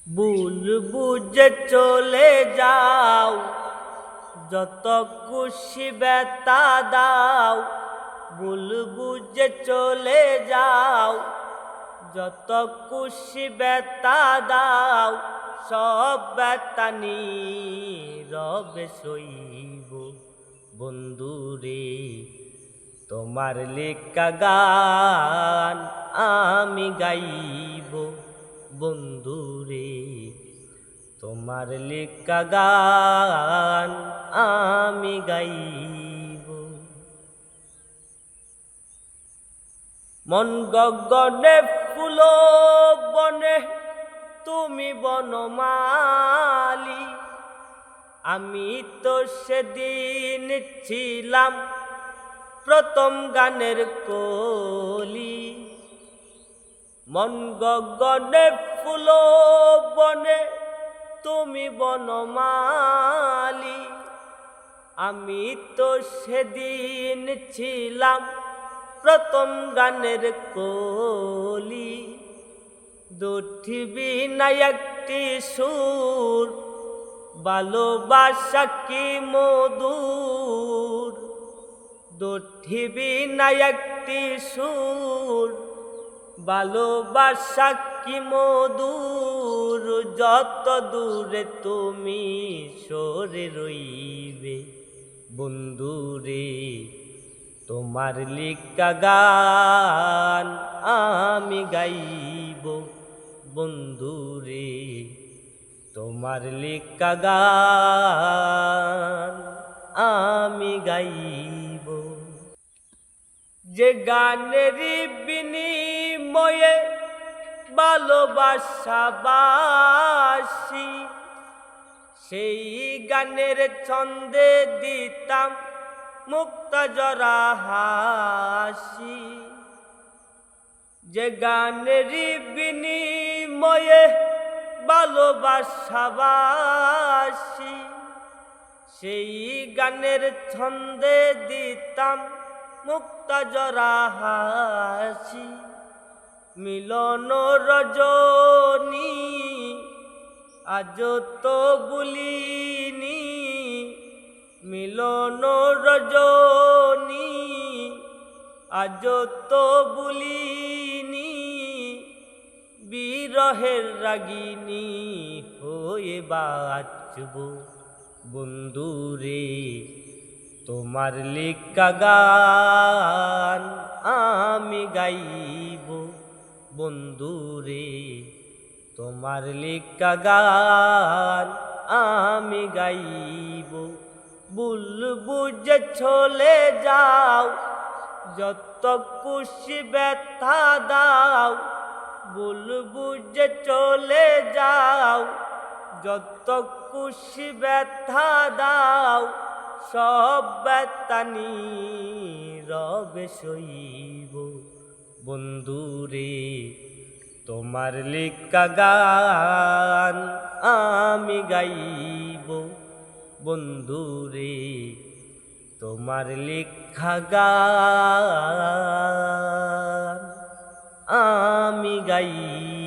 ভুল বুঝে চলে যাও, যত খুশি ব্যথা দাও। ভুল বুঝে চলে যাও, যত খুশি ব্যথা দাও। সব ব্যথা নীরবে সইব বন্ধুরে, তোমার লেখা গান আমি গাইব বন্ধুরে। তোমার লেখা গান আমি গাইব। মন গগনে ফুল বনে, তুমি বনমালী। আমি তো সেদিন ছিলাম প্রথম গানের কলি। মন গগনে ফুল বনে, তুমি বনমালী। আমি তো সেদিন ছিলাম প্রথম গানের কলি। দুটি বিনায় একটি সুর, ভালোবাসা কি মধুর। দুটি বিনায় একটি সুর, ভালোবাসা কি মধুর। যত দূরে তুমি সরে রইবে বন্ধুরে, তোমার লেখা গান আমি গাইব বন্ধুরে। তোমার লেখা গান আমি গাইব। যে গানের বিনিময়ে ভালোবাসা বাসি, সেই গানের ছন্দে দিতাম মুক্তা জরা হাসি। যে গানের বিনিময়ে ভালোবাসা বাসি, সেই গানের ছন্দে দিতাম মুক্তা জরা হাসি। মিলন রজনী আজ তো ভুলিনি, মিলন রজনী আজ তো ভুলিনি। বিরহের রাগিনী হয়ে বাঁচব বন্ধুরে, তোমার লেখা গান আমি গাইব বন্ধুরে। তোমার লেখা গান আমি গাইব। ভুল বুঝে চলে যাও, যত খুশি ব্যথা দাও। ভুল বুঝে চলে যাও, যত খুশি ব্যথা দাও। সব ব্যথা নীরবে সইব বন্ধুরে, তোমার লেখা গান আমি গাইব বন্ধুরে। তোমার লেখা গান আমি গাইব।